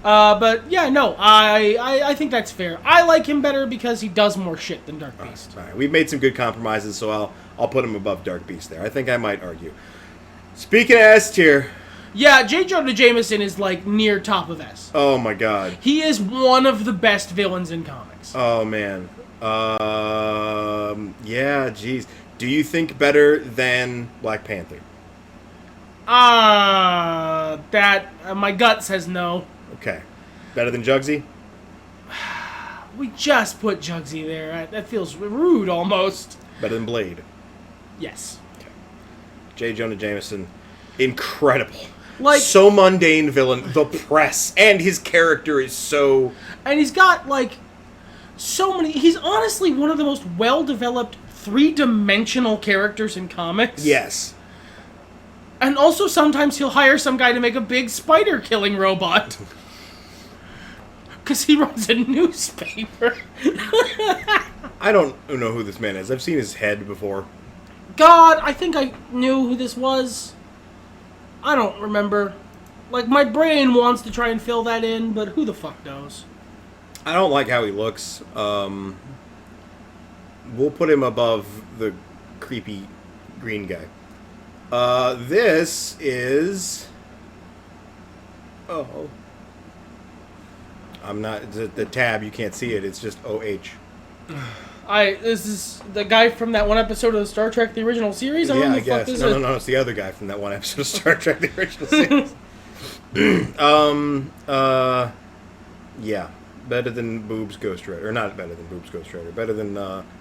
But yeah, no, I think that's fair. I like him better because he does more shit than Dark Beast. All right, we've made some good compromises, so I'll put him above Dark Beast there. I think I might argue. Speaking of S tier, yeah, J. Jonah Jameson is like near top of S. Oh my god, he is one of the best villains in comics. Oh man, yeah, jeez. Do you think better than Black Panther? My gut says no. Okay. Better than Jugsy? We just put Jugsy there. That feels rude almost. Better than Blade? Yes. J. Jonah Jameson, incredible. Like, so mundane villain, the press, and his character is so... And he's got, like, so many... He's honestly one of the most well-developed three-dimensional characters in comics. Yes. And also sometimes he'll hire some guy to make a big spider-killing robot. Because he runs a newspaper. I don't know who this man is. I've seen his head before. God, I think I knew who this was. I don't remember. Like, my brain wants to try and fill that in, but who the fuck knows? I don't like how he looks. We'll put him above the creepy green guy. This is... Oh. I'm not... The tab, you can't see it. It's just OH. This is the guy from that one episode of Star Trek, the original series? Yeah, I the guess. Fuck No, it's the other guy from that one episode of Star Trek, the original series. Yeah. Better than Boobs Ghost Rider. Or not better than Boobs Ghost Rider. Better than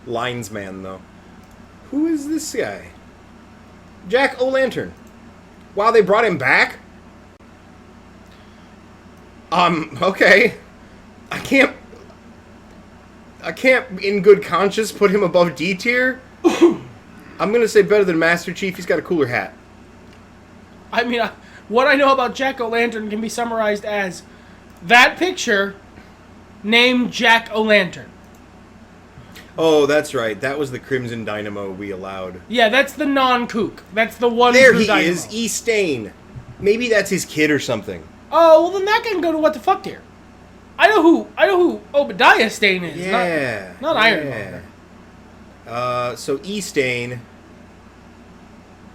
Linesman, though. Who is this guy? Jack O'Lantern. Wow, they brought him back? Okay. I can't in good conscience put him above D tier. I'm gonna say better than Master Chief. He's got a cooler hat. I mean, what I know about Jack O'Lantern can be summarized as that picture named Jack O'Lantern. Oh, that's right. That was the Crimson Dynamo we allowed. Yeah, that's the non-kook. That's the one. There he Dynamo. is, E. Stain. Maybe that's his kid or something. Oh, well then that can go to what the fuck tier. I know who Obadiah Stane is. Yeah. Not Ironmonger. So E. Stain.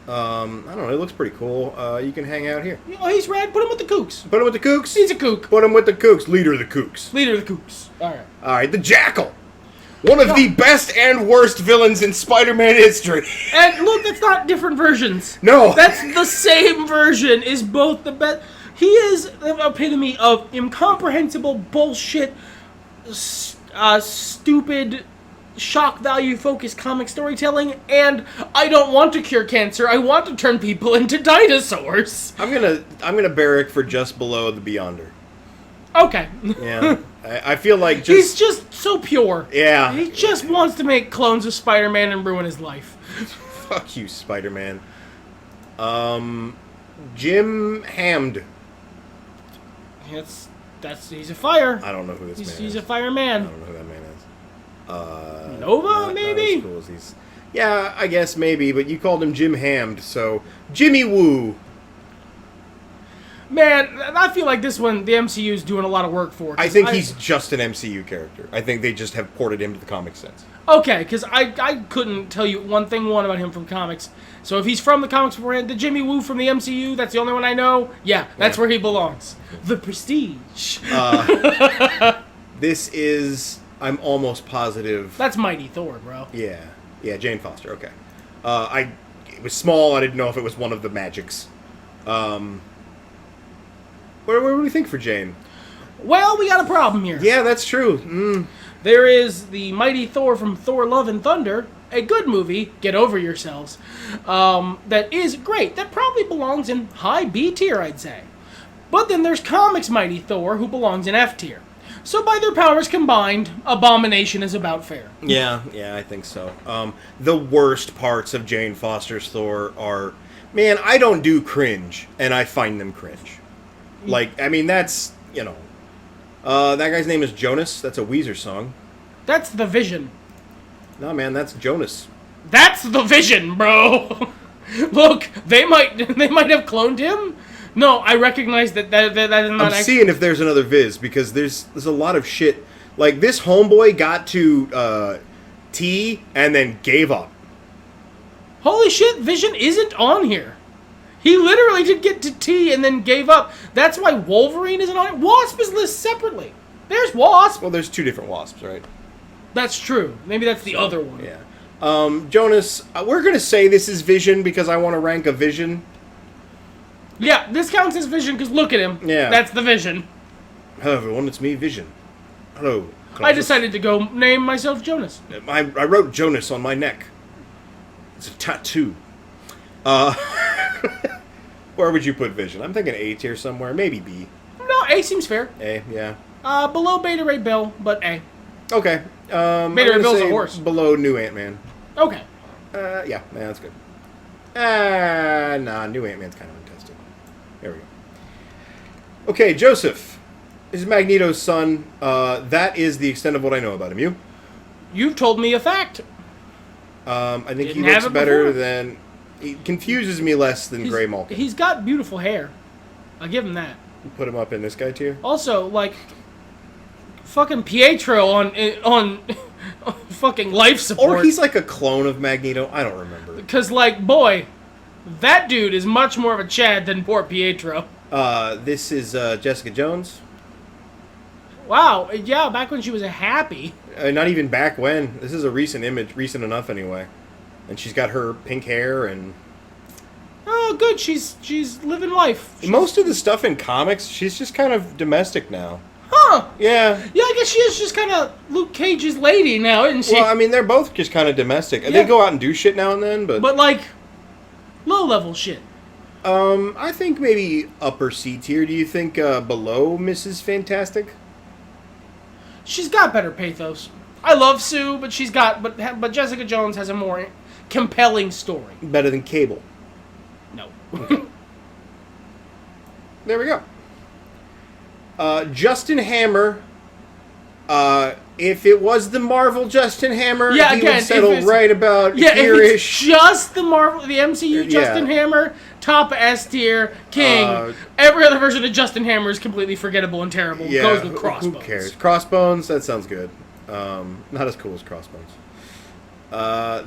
I don't know. It looks pretty cool. You can hang out here. Oh, he's rad. Put him with the kooks. Put him with the kooks? He's a kook. Put him with the kooks. Leader of the kooks. Leader of the kooks. Alright. Alright, the Jackal. One of the best and worst villains in Spider-Man history. And look, that's not different versions. No. That's the same version. Is both the best. He is the epitome of incomprehensible bullshit, stupid, shock value focused comic storytelling, and I don't want to cure cancer. I want to turn people into dinosaurs. I'm gonna barrack for just below the Beyonder. Okay. Yeah. I feel like just... He's just so pure. Yeah. He just wants to make clones of Spider-Man and ruin his life. Fuck you, Spider-Man. Jim Hamd. He's a fire. I don't know who this man is. He's a fireman. I don't know who that man is. Nova, maybe? Not as cool as these. Yeah, I guess maybe, but you called him Jim Hamd, so... Jimmy Woo. Man, I feel like this one, the MCU is doing a lot of work for. I think he's just an MCU character. I think they just have ported him to the comic sense. Okay, because I couldn't tell you one about him from comics. So if he's from the comics beforehand, the Jimmy Woo from the MCU, that's the only one I know. Yeah, that's where he belongs. The Prestige. This is... I'm almost positive... That's Mighty Thor, bro. Yeah, Jane Foster, okay. It was small, I didn't know if it was one of the magics. Where do we think for Jane? Well, we got a problem here. Yeah, that's true. There is the Mighty Thor from Thor Love and Thunder, a good movie, get over yourselves, that is great. That probably belongs in high B tier, I'd say. But then there's comics Mighty Thor, who belongs in F tier. So by their powers combined, Abomination is about fair. Yeah, I think so. The worst parts of Jane Foster's Thor are... Man, I don't do cringe, and I find them cringe. Like, I mean, that's, that guy's name is Jonas. That's a Weezer song. That's the Vision. No, man, that's Jonas. That's the Vision, bro. Look, they might have cloned him. No, I recognize that is not. I'm seeing if there's another Viz, because there's a lot of shit. Like, this homeboy got to T and then gave up. Holy shit, Vision isn't on here. He literally did get to T and then gave up. That's why Wolverine isn't on it. Wasp is listed separately. There's Wasp. Well, there's two different Wasps, right? That's true. Maybe that's the other one. Yeah. Jonas, we're going to say this is Vision because I want to rank a Vision. Yeah, this counts as Vision because look at him. Yeah. That's the Vision. Hello, everyone. It's me, Vision. Hello. I Colossus. decided to go name myself Jonas. I wrote Jonas on my neck. It's a tattoo. Where would you put Vision? I'm thinking A tier somewhere. Maybe B. No, A seems fair. A, yeah. Below Beta Ray Bill, but A. Okay. Beta Ray Bill's a horse. Below New Ant-Man. Okay. Yeah, that's good. Nah, New Ant-Man's kind of untested. There we go. Okay, Joseph. This is Magneto's son. That is the extent of what I know about him. You? You've told me a fact. I think Didn't he looks have it better before. than... He confuses me less than Gray Malkin. He's got beautiful hair. I'll give him that. Put him up in this guy tier? Also, like, fucking Pietro on fucking life support. Or he's like a clone of Magneto. I don't remember. Because, like, boy, that dude is much more of a Chad than poor Pietro. This is Jessica Jones. Wow, yeah, back when she was a happy. Not even back when. This is a recent image. Recent enough, anyway. And she's got her pink hair and... Oh, good, she's living life. Most of the stuff in comics, she's just kind of domestic now. Huh. Yeah. Yeah, I guess she is just kind of Luke Cage's lady now, isn't she? Well, I mean, they're both just kind of domestic. Yeah. They go out and do shit now and then, but... But, like, low-level shit. I think maybe upper C tier. Do you think below Mrs. Fantastic? She's got better pathos. I love Sue, but but Jessica Jones has a more compelling story. Better than Cable. No. There we go. Justin Hammer. If it was the Marvel Justin Hammer, Yeah, he again, would settle if it's- right about Yeah, if here-ish. it's just the MCU Justin Hammer, top S tier, king. Every other version of Justin Hammer is completely forgettable and terrible. Yeah, Goes with Crossbones. who cares? Crossbones, that sounds good. Not as cool as Crossbones.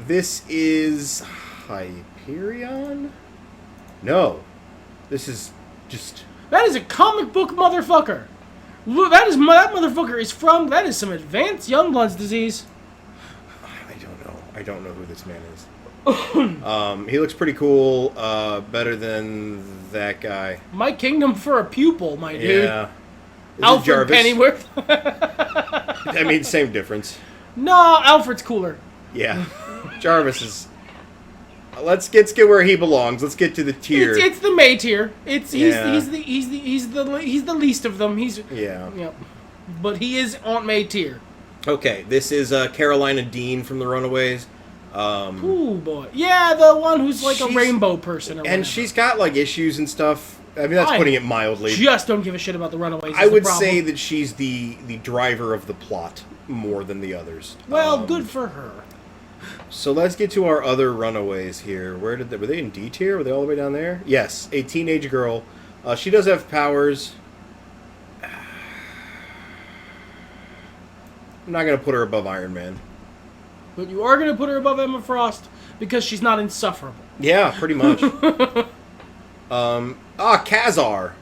This is Hyperion? No. This is just... That is a comic book motherfucker. Look, that motherfucker is from... That is some advanced Youngbloods disease. I don't know who this man is. He looks pretty cool. Better than that guy. My kingdom for a pupil, my dude. Yeah. Is it Alfred Jarvis? Pennyworth. I mean, same difference. No, Alfred's cooler. Yeah. Jarvis is... Let's get where he belongs. Let's get to the tier. It's the May tier. He's Yeah. the least of them. Yeah. Yep. But he is on May tier. Okay, this is Carolina Dean from the Runaways. Ooh boy. Yeah, the one who's like a She's- rainbow person. Or And whatever. she's got like issues and stuff. I mean, that's putting it mildly. Just don't give a shit about the Runaways. I is the would problem. say that she's the driver of the plot more than the others. Well, good for her. So let's get to our other Runaways here. Were they in D tier? Were they all the way down there? Yes, a teenage girl. She does have powers. I'm not gonna put her above Iron Man. But you are going to put her above Emma Frost because she's not insufferable. Yeah, pretty much. Kazar.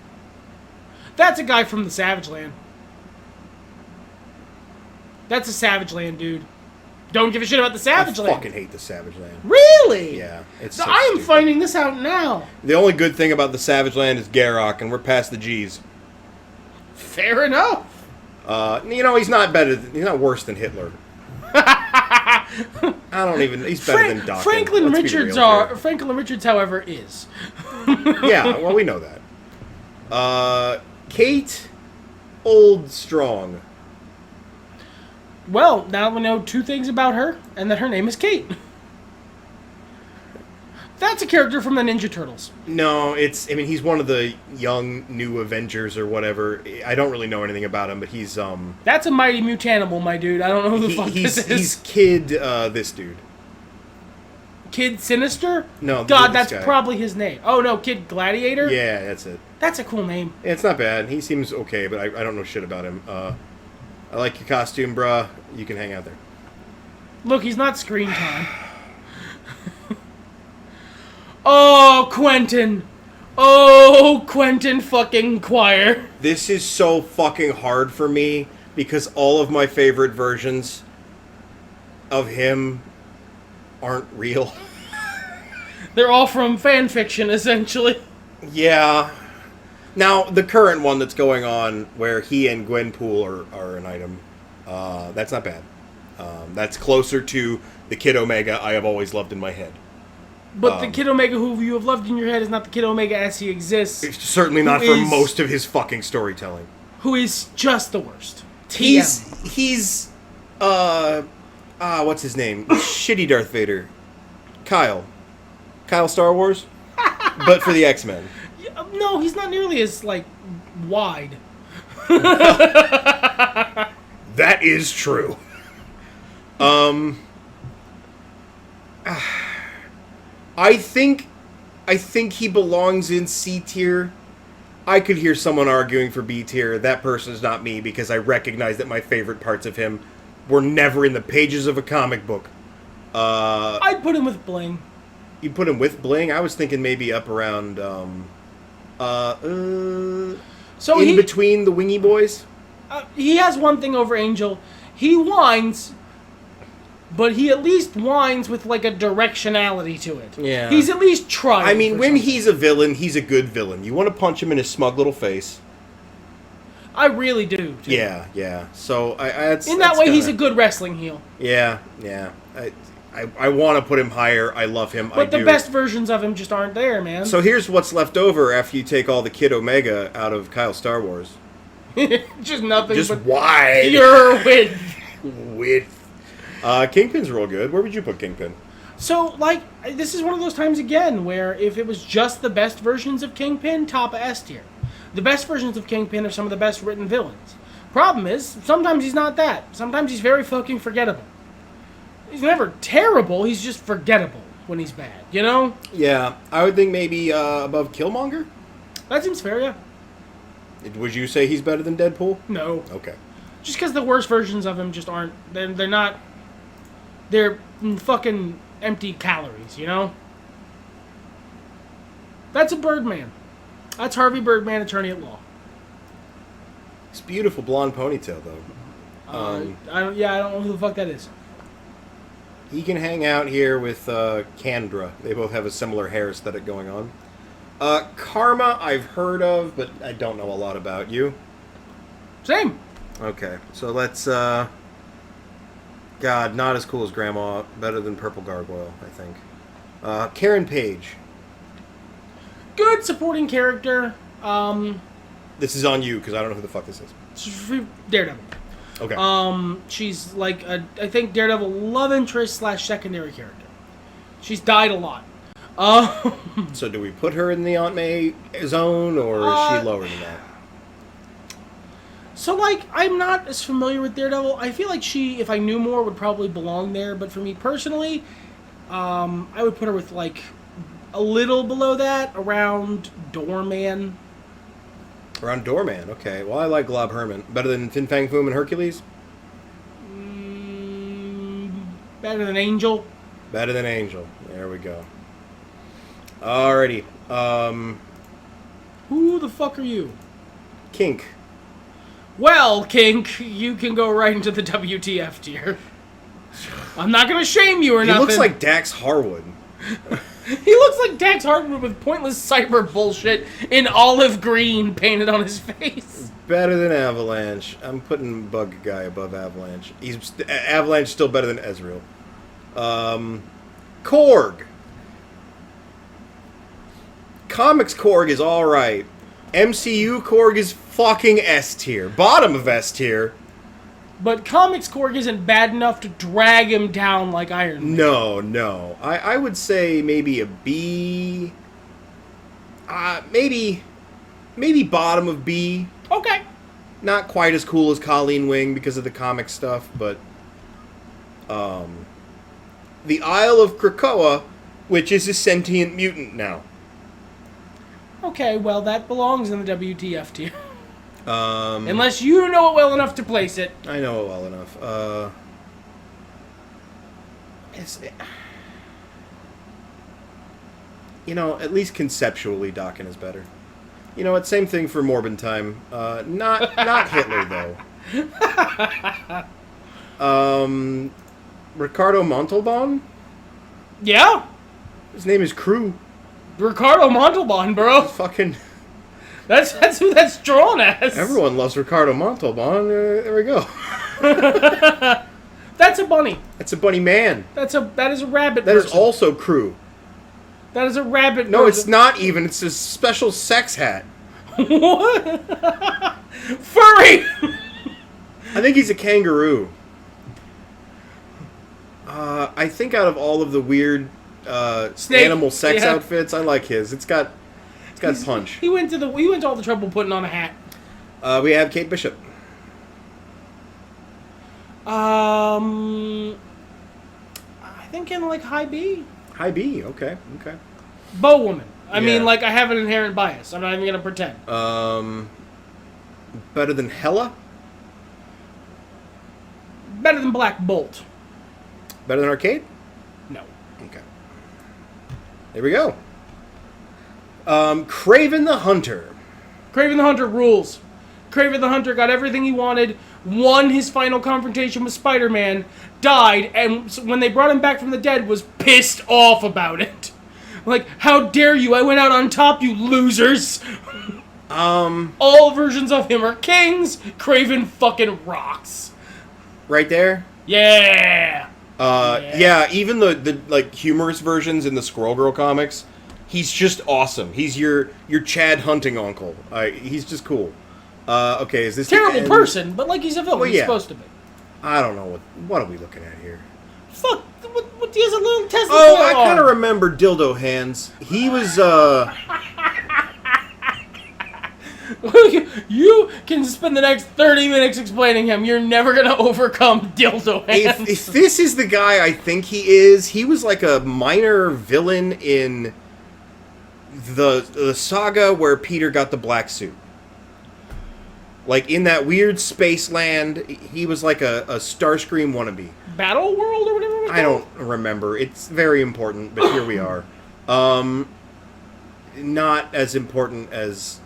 That's a guy from the Savage Land. That's a Savage Land dude. Don't give a shit about the Savage I Land. fucking hate the Savage Land. Really? Yeah, it's. So So I am stupid. finding this out now. The only good thing about the Savage Land is Garrock, and we're past the G's. Fair enough. He's not better. He's not worse than Hitler. He's better than Doc. Franklin Richards, however, is. Yeah, well, we know that. Kate Oldstrong. Well, now we know two things about her, and that her name is Kate. That's a character from the Ninja Turtles. No, he's one of the young new Avengers or whatever. I don't really know anything about him, but he's That's a mighty mutanable, my dude. I don't know who the fuck this is. He's Kid this dude. Kid Sinister? No, God, this that's guy. probably his name. Oh no, Kid Gladiator? Yeah, that's it. That's a cool name. Yeah, it's not bad. He seems okay, but I don't know shit about him. I like your costume, bruh. You can hang out there. Look, he's not screen time. Oh, Quentin. Oh, Quentin fucking Choir. This is so fucking hard for me because all of my favorite versions of him aren't real. They're all from fan fiction, essentially. Yeah. Now, the current one that's going on, where he and Gwenpool are an item, that's not bad. That's closer to the Kid Omega I have always loved in my head. But the Kid Omega who you have loved in your head is not the Kid Omega as he exists. It's certainly not for most of his fucking storytelling. Who is just the worst. He's what's his name? Shitty Darth Vader. Kyle Star Wars? But for the X-Men. No, he's not nearly as, like, wide. That is true. I think he belongs in C tier. I could hear someone arguing for B tier. That person's not me, because I recognize that my favorite parts of him were never in the pages of a comic book. I'd put him with Bling. You put him with Bling? I was thinking maybe up around between the Wingy Boys. He has one thing over Angel. He whines, but he at least whines with, like, a directionality to it. Yeah. He's at least trying. I mean, when he's a villain, he's a good villain. You want to punch him in his smug little face. I really do. Too. Yeah. So, he's a good wrestling heel. Yeah. I want to put him higher. I love him. But the best versions of him just aren't there, man. So here's what's left over after you take all the Kid Omega out of Kyle Star Wars. Just nothing. Just but wide. Pure width. Kingpin's real good. Where would you put Kingpin? So, like, this is one of those times again where if it was just the best versions of Kingpin, top of S tier. The best versions of Kingpin are some of the best written villains. Problem is, sometimes he's not that. Sometimes he's very fucking forgettable. He's never terrible, he's just forgettable when he's bad, you know? Yeah, I would think maybe above Killmonger? That seems fair, yeah. Would you say he's better than Deadpool? No. Okay. Just because the worst versions of him just aren't... They're not... They're fucking empty calories, you know? That's a Birdman. That's Harvey Birdman, attorney at law. It's beautiful blonde ponytail, though. I don't know who the fuck that is. He can hang out here with Kandra. They both have a similar hair aesthetic going on. Karma, I've heard of, but I don't know a lot about. You? Same. Okay, so let's... God, not as cool as Grandma. Better than Purple Gargoyle, I think. Karen Page. Good supporting character. This is on you, because I don't know who the fuck this is. Daredevil. Okay. She's like I think Daredevil love interest / secondary character. She's died a lot. So do we put her in the Aunt May zone, or is she lower than that? So, like, I'm not as familiar with Daredevil. I feel like she, if I knew more, would probably belong there. But for me personally, I would put her with, like, a little below that, around Doorman. Around Doorman, okay. Well, I like Glob Herman. Better than Fin Fang Foom and Hercules? Better than Angel. Better than Angel. There we go. Alrighty. Who the fuck are you? Kink. Well, Kink, you can go right into the WTF tier. I'm not gonna shame you or nothing. He looks like Dax Harwood. He looks like Dax Harwood with pointless cyber bullshit in olive green painted on his face. Better than Avalanche. I'm putting Bug Guy above Avalanche. Avalanche still better than Ezreal. Korg. Comics Korg is alright. MCU Korg is fucking S tier. Bottom of S tier. But Comics Korg isn't bad enough to drag him down like Iron Man. No. I would say maybe a B. Maybe bottom of B. Okay. Not quite as cool as Colleen Wing because of the comic stuff, but the Isle of Krakoa, which is a sentient mutant now. Okay, well, that belongs in the WTF tier. Unless you know it well enough to place it. I know it well enough. At least conceptually, Dokken is better. You know what? Same thing for Morbin Time. Not Hitler though. Ricardo Montalban. Yeah. His name is Crew. Ricardo Montalban, bro. Fucking That's who that's drawn as. everyone loves Ricardo Montalban. There we go. That's a bunny. That's a bunny man. That is a rabbit. That version. is also Crew. That is a rabbit. No, it's version. not even. It's a special sex hat. What? Furry. I think he's a kangaroo. I think out of all of the weird animal sex outfits, I like his. It's got punch. He went to all the trouble putting on a hat. We have Kate Bishop. I think in like high B. High B. Okay. Bow woman. I Yeah. mean, like, I have an inherent bias. I'm not even gonna pretend. Better than Hella. Better than Black Bolt. Better than Arcade. No. Okay. There we go. Kraven the Hunter. Kraven the Hunter rules. Kraven the Hunter got everything he wanted, won his final confrontation with Spider-Man, died, and when they brought him back from the dead, was pissed off about it. Like, how dare you? I went out on top, you losers. All versions of him are kings. Kraven fucking rocks. Right there. Yeah. Yeah. Even the like humorous versions in the Squirrel Girl comics, he's just awesome. He's your Chad Hunting uncle. He's just cool. Okay, is this Terrible the end? person, but like he's a villain. Well, He's yeah. supposed to be. I don't know what are we looking at here. Fuck. What he has a little Tesla Oh, coil I kind of on. remember Dildo Hands. He was You can spend the next 30 minutes explaining him. You're never gonna overcome Dildo Hands. if this is the guy I think he is, he was like a minor villain in the saga where Peter got the black suit. Like in that weird space land, he was like a Starscream wannabe. Battle World or whatever it was I called? don't remember. It's very important, but here we are. Not as important as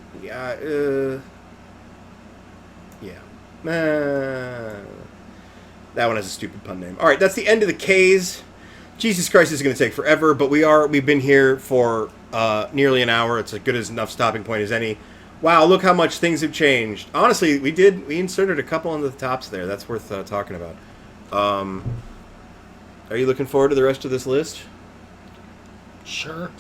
that one has a stupid pun name. All right, that's the end of the K's. Jesus Christ, this is going to take forever, but we've been here for nearly an hour. It's as good as enough stopping point as any. Wow, look how much things have changed. Honestly, we inserted a couple on the tops there. That's worth talking about. Are you looking forward to the rest of this list? Sure.